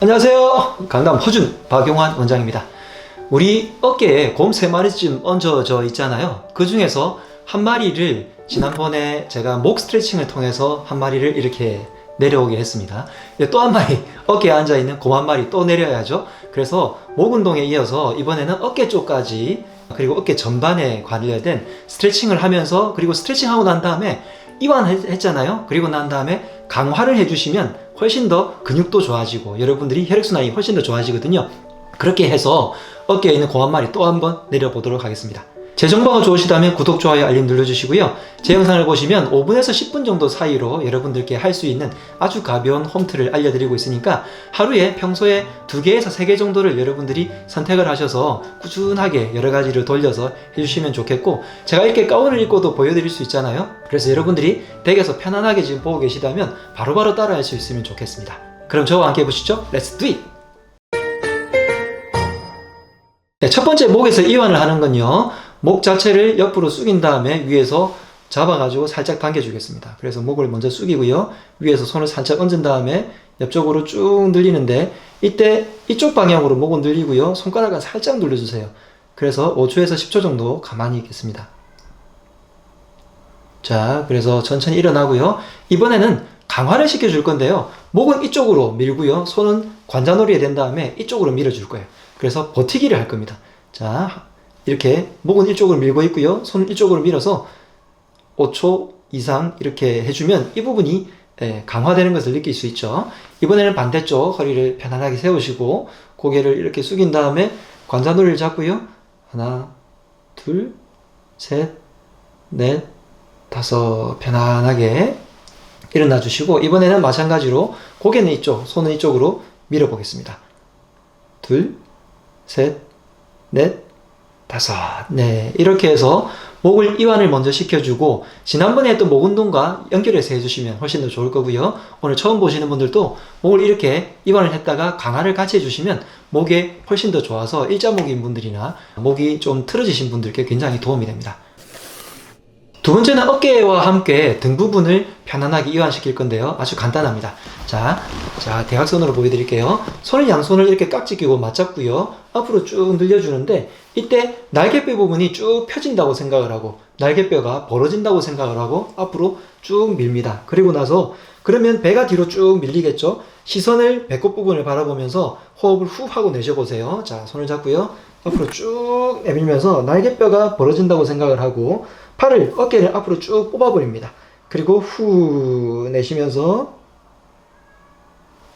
안녕하세요. 강남 허준 박용환 원장입니다. 우리 어깨에 곰 3마리쯤 얹어져 있잖아요. 그 중에서 한 마리를 지난번에 제가 목 스트레칭을 통해서 한 마리를 이렇게 내려오게 했습니다. 또 한 마리 어깨에 앉아있는 곰 한 마리 또 내려야죠. 그래서 목 운동에 이어서 이번에는 어깨 쪽까지 그리고 어깨 전반에 관련된 스트레칭을 하면서, 그리고 스트레칭하고 난 다음에 이완했잖아요. 그리고 난 다음에 강화를 해주시면 훨씬 더 근육도 좋아지고 여러분들이 혈액순환이 훨씬 더 좋아지거든요. 그렇게 해서 어깨에 있는 곰 한 마리 또 한번 내려보도록 하겠습니다. 제 정보가 좋으시다면 구독, 좋아요, 알림 눌러주시고요. 제 영상을 보시면 5분에서 10분 정도 사이로 여러분들께 할 수 있는 아주 가벼운 홈트를 알려드리고 있으니까 하루에 평소에 2개에서 3개 정도를 여러분들이 선택을 하셔서 꾸준하게 여러 가지를 돌려서 해주시면 좋겠고, 제가 이렇게 가운을 입고도 보여드릴 수 있잖아요. 그래서 여러분들이 댁에서 편안하게 지금 보고 계시다면 바로바로 따라 할 수 있으면 좋겠습니다. 그럼 저와 함께 해보시죠. Let's do it! 네, 첫 번째 목에서 이완을 하는 건요, 목 자체를 옆으로 숙인 다음에 위에서 잡아가지고 살짝 당겨주겠습니다. 그래서 목을 먼저 숙이고요, 위에서 손을 살짝 얹은 다음에 옆쪽으로 쭉 늘리는데, 이때 이쪽 방향으로 목은 늘리고요, 손가락은 살짝 눌러주세요. 그래서 5초에서 10초 정도 가만히 있겠습니다. 자, 그래서 천천히 일어나고요. 이번에는 강화를 시켜줄 건데요, 목은 이쪽으로 밀고요, 손은 관자놀이에 된 다음에 이쪽으로 밀어줄 거예요. 그래서 버티기를 할 겁니다. 자, 이렇게 목은 이쪽으로 밀고 있고요, 손은 이쪽으로 밀어서 5초 이상 이렇게 해주면 이 부분이 강화되는 것을 느낄 수 있죠. 이번에는 반대쪽 허리를 편안하게 세우시고 고개를 이렇게 숙인 다음에 관자놀이를 잡고요, 하나, 둘, 셋, 넷, 다섯, 편안하게 일어나 주시고, 이번에는 마찬가지로 고개는 이쪽, 손은 이쪽으로 밀어 보겠습니다. 둘, 셋, 넷, 다섯. 네, 이렇게 해서 목을 이완을 먼저 시켜주고, 지난번에 했던 목 운동과 연결해서 해주시면 훨씬 더 좋을 거고요. 오늘 처음 보시는 분들도 목을 이렇게 이완을 했다가 강화를 같이 해주시면 목에 훨씬 더 좋아서 일자목인 분들이나 목이 좀 틀어지신 분들께 굉장히 도움이 됩니다. 두 번째는 어깨와 함께 등 부분을 편안하게 이완시킬 건데요, 아주 간단합니다. 자, 대각선으로 보여드릴게요. 손을 양손을 이렇게 깍지 끼고 맞잡고요, 앞으로 쭉 늘려주는데, 이때 날개뼈 부분이 쭉 펴진다고 생각을 하고 날개뼈가 벌어진다고 생각을 하고 앞으로 쭉 밀니다. 그리고 나서 그러면 배가 뒤로 쭉 밀리겠죠. 시선을 배꼽 부분을 바라보면서 호흡을 후 하고 내쉬어보세요. 자, 손을 잡고요, 앞으로 쭉 내밀면서 날개뼈가 벌어진다고 생각을 하고 팔을, 어깨를 앞으로 쭉 뽑아버립니다. 그리고 후 내쉬면서,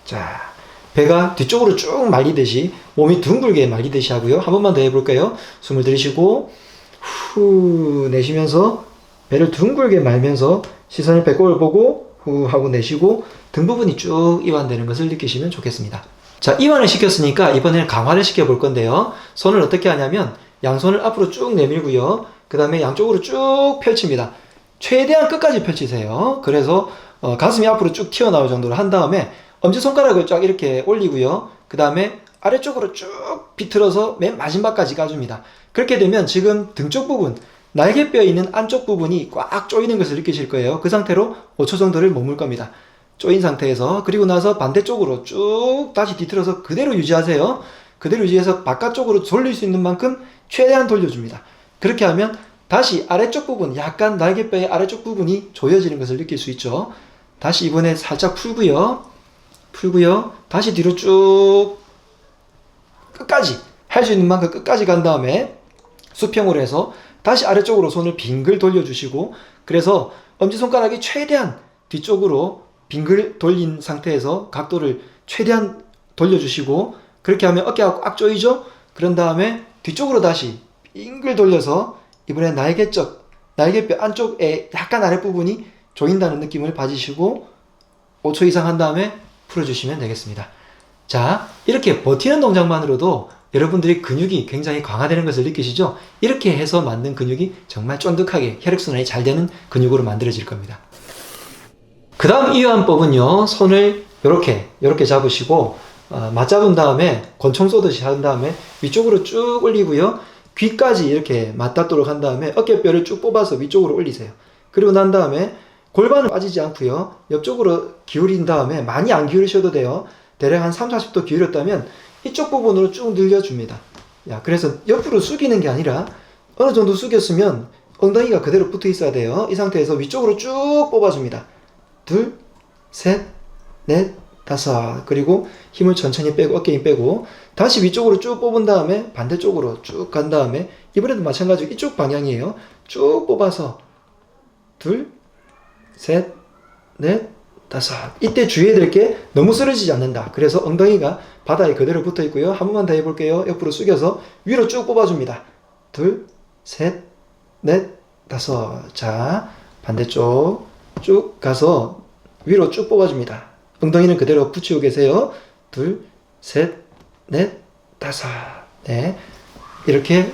자, 배가 뒤쪽으로 쭉 말리듯이, 몸이 둥글게 말리듯이 하고요. 한 번만 더 해볼까요? 숨을 들이쉬고 후 내쉬면서 배를 둥글게 말면서 시선을 배꼽을 보고 후 하고 내쉬고 등 부분이 쭉 이완되는 것을 느끼시면 좋겠습니다. 자, 이완을 시켰으니까 이번에는 강화를 시켜볼 건데요, 손을 어떻게 하냐면 양손을 앞으로 쭉 내밀고요, 그 다음에 양쪽으로 쭉 펼칩니다. 최대한 끝까지 펼치세요. 그래서 가슴이 앞으로 쭉 튀어나올 정도로 한 다음에 엄지손가락을 쫙 이렇게 올리고요, 그 다음에 아래쪽으로 쭉 비틀어서 맨 마지막까지 까줍니다. 그렇게 되면 지금 등 쪽 부분, 날개뼈에 있는 안쪽 부분이 꽉 조이는 것을 느끼실 거예요. 그 상태로 5초 정도를 머물 겁니다. 조인 상태에서. 그리고 나서 반대쪽으로 쭉 다시 뒤틀어서 그대로 유지하세요. 그대로 유지해서 바깥쪽으로 돌릴 수 있는 만큼 최대한 돌려줍니다. 그렇게 하면 다시 아래쪽 부분, 약간 날개뼈의 아래쪽 부분이 조여지는 것을 느낄 수 있죠. 다시 이번에 살짝 풀고요, 다시 뒤로 쭉 끝까지 할 수 있는 만큼 끝까지 간 다음에 수평으로 해서 다시 아래쪽으로 손을 빙글 돌려주시고, 그래서 엄지손가락이 최대한 뒤쪽으로 빙글 돌린 상태에서 각도를 최대한 돌려주시고, 그렇게 하면 어깨가 꽉 조이죠. 그런 다음에 뒤쪽으로 다시 빙글 돌려서 이번에 날개뼈 안쪽에 약간 아랫부분이 조인다는 느낌을 받으시고 5초 이상 한 다음에 풀어주시면 되겠습니다. 자, 이렇게 버티는 동작만으로도 여러분들이 근육이 굉장히 강화되는 것을 느끼시죠? 이렇게 해서 만든 근육이 정말 쫀득하게 혈액순환이 잘 되는 근육으로 만들어질 겁니다. 그 다음 이완법은요, 손을 이렇게 잡으시고 맞잡은 다음에 권총 쏘듯이 한 다음에 위쪽으로 쭉 올리고요, 귀까지 이렇게 맞닿도록 한 다음에 어깨뼈를 쭉 뽑아서 위쪽으로 올리세요. 그리고 난 다음에 골반은 빠지지 않고요, 옆쪽으로 기울인 다음에 많이 안 기울이셔도 돼요. 대략 한 3, 40도 기울였다면 이쪽 부분으로 쭉 늘려줍니다. 야, 그래서 옆으로 숙이는 게 아니라 어느 정도 숙였으면 엉덩이가 그대로 붙어 있어야 돼요. 이 상태에서 위쪽으로 쭉 뽑아줍니다. 둘, 셋, 넷, 다섯. 그리고 힘을 천천히 빼고 어깨 힘 빼고 다시 위쪽으로 쭉 뽑은 다음에 반대쪽으로 쭉 간 다음에 이번에도 마찬가지로 이쪽 방향이에요. 쭉 뽑아서 둘, 셋, 넷, 다섯. 이때 주의해야 될 게 너무 쓰러지지 않는다. 그래서 엉덩이가 바닥에 그대로 붙어 있고요. 한 번만 더 해볼게요. 옆으로 숙여서 위로 쭉 뽑아줍니다. 둘, 셋, 넷, 다섯. 자, 반대쪽 쭉 가서 위로 쭉 뽑아줍니다. 엉덩이는 그대로 붙이고 계세요. 둘, 셋, 넷, 다섯. 네, 이렇게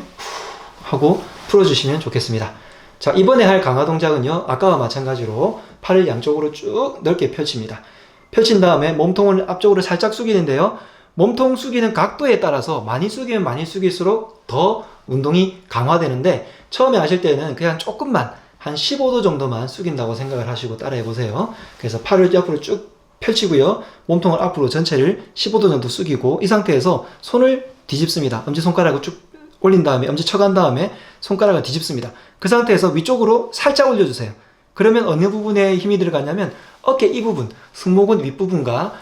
하고 풀어주시면 좋겠습니다. 자, 이번에 할 강화 동작은요, 아까와 마찬가지로 팔을 양쪽으로 쭉 넓게 펼칩니다. 펼친 다음에 몸통을 앞쪽으로 살짝 숙이는데요, 몸통 숙이는 각도에 따라서 많이 숙이면 많이 숙일수록 더 운동이 강화되는데, 처음에 하실 때는 그냥 조금만 한 15도 정도만 숙인다고 생각을 하시고 따라해 보세요. 그래서 팔을 옆으로 쭉 펼치고요, 몸통을 앞으로 전체를 15도 정도 숙이고, 이 상태에서 손을 뒤집습니다. 엄지손가락을 쭉 올린 다음에 엄지 쳐간 다음에 손가락을 뒤집습니다. 그 상태에서 위쪽으로 살짝 올려주세요. 그러면 어느 부분에 힘이 들어가냐면 어깨 이 부분, 승모근 윗부분과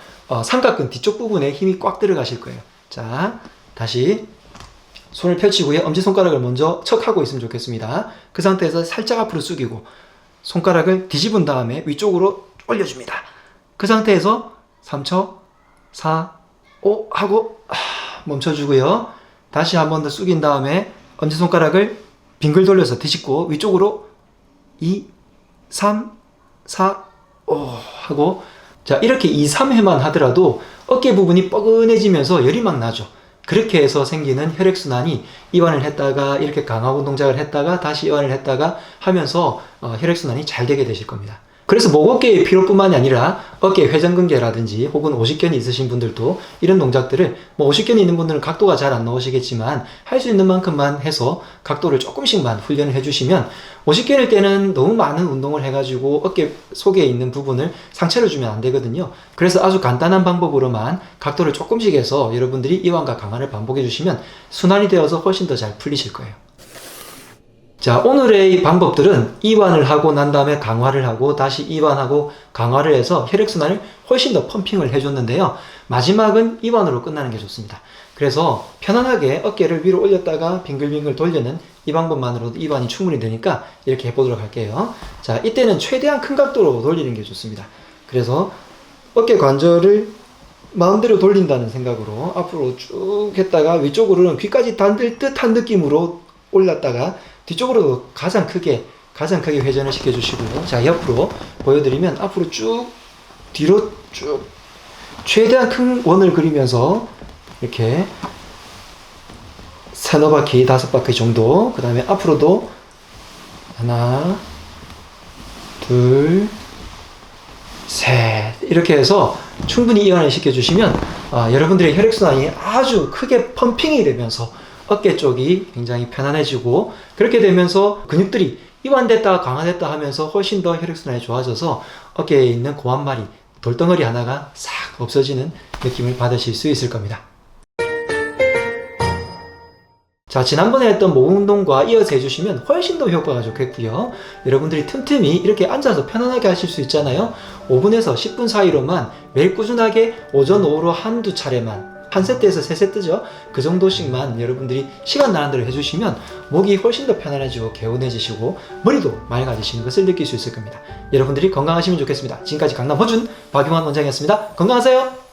삼각근 뒤쪽 부분에 힘이 꽉 들어가실 거예요. 자, 다시 손을 펼치고요, 엄지손가락을 먼저 척하고 있으면 좋겠습니다. 그 상태에서 살짝 앞으로 숙이고 손가락을 뒤집은 다음에 위쪽으로 올려줍니다. 그 상태에서 3초, 4, 5 하고 멈춰주고요. 다시 한 번 더 숙인 다음에 엄지손가락을 빙글 돌려서 뒤집고 위쪽으로 2, 3, 4, 5 하고, 자, 이렇게 2, 3회만 하더라도 어깨 부분이 뻐근해지면서 열이 막 나죠. 그렇게 해서 생기는 혈액순환이 이완을 했다가 이렇게 강화 운동작을 했다가 다시 이완을 했다가 하면서 혈액순환이 잘 되게 되실 겁니다. 그래서 목 어깨의 피로뿐만이 아니라 어깨 회전근개라든지 혹은 오십견이 있으신 분들도 이런 동작들을, 뭐 오십견이 있는 분들은 각도가 잘 안 나오시겠지만 할 수 있는 만큼만 해서 각도를 조금씩만 훈련을 해주시면, 오십견일 때는 너무 많은 운동을 해가지고 어깨 속에 있는 부분을 상처를 주면 안 되거든요. 그래서 아주 간단한 방법으로만 각도를 조금씩 해서 여러분들이 이완과 강화를 반복해 주시면 순환이 되어서 훨씬 더 잘 풀리실 거예요. 자, 오늘의 방법들은 이완을 하고 난 다음에 강화를 하고 다시 이완하고 강화를 해서 혈액순환을 훨씬 더 펌핑을 해줬는데요, 마지막은 이완으로 끝나는 게 좋습니다. 그래서 편안하게 어깨를 위로 올렸다가 빙글빙글 돌리는 이 방법만으로도 이완이 충분히 되니까 이렇게 해보도록 할게요. 자, 이때는 최대한 큰 각도로 돌리는 게 좋습니다. 그래서 어깨 관절을 마음대로 돌린다는 생각으로 앞으로 쭉 했다가 위쪽으로는 귀까지 닿을 듯한 느낌으로 올랐다가 뒤쪽으로도 가장 크게 회전을 시켜주시고요. 자, 옆으로 보여드리면 앞으로 쭉, 뒤로 쭉, 최대한 큰 원을 그리면서 이렇게 3-4바퀴, 5바퀴 정도, 그 다음에 앞으로도 하나, 둘, 셋, 이렇게 해서 충분히 이완을 시켜주시면 여러분들의 혈액순환이 아주 크게 펌핑이 되면서 어깨 쪽이 굉장히 편안해지고, 그렇게 되면서 근육들이 이완됐다 강화됐다 하면서 훨씬 더 혈액순환이 좋아져서 어깨에 있는 고환마리, 돌덩어리 하나가 싹 없어지는 느낌을 받으실 수 있을 겁니다. 자, 지난번에 했던 목 운동과 이어서 해주시면 훨씬 더 효과가 좋겠고요. 여러분들이 틈틈이 이렇게 앉아서 편안하게 하실 수 있잖아요. 5분에서 10분 사이로만 매일 꾸준하게 오전, 오후로 한두 차례만, 한 세트에서 세 세트죠. 그 정도씩만 여러분들이 시간 나는 대로 해주시면 목이 훨씬 더 편안해지고 개운해지시고 머리도 맑아지시는 것을 느낄 수 있을 겁니다. 여러분들이 건강하시면 좋겠습니다. 지금까지 강남 허준 박용환 원장이었습니다. 건강하세요.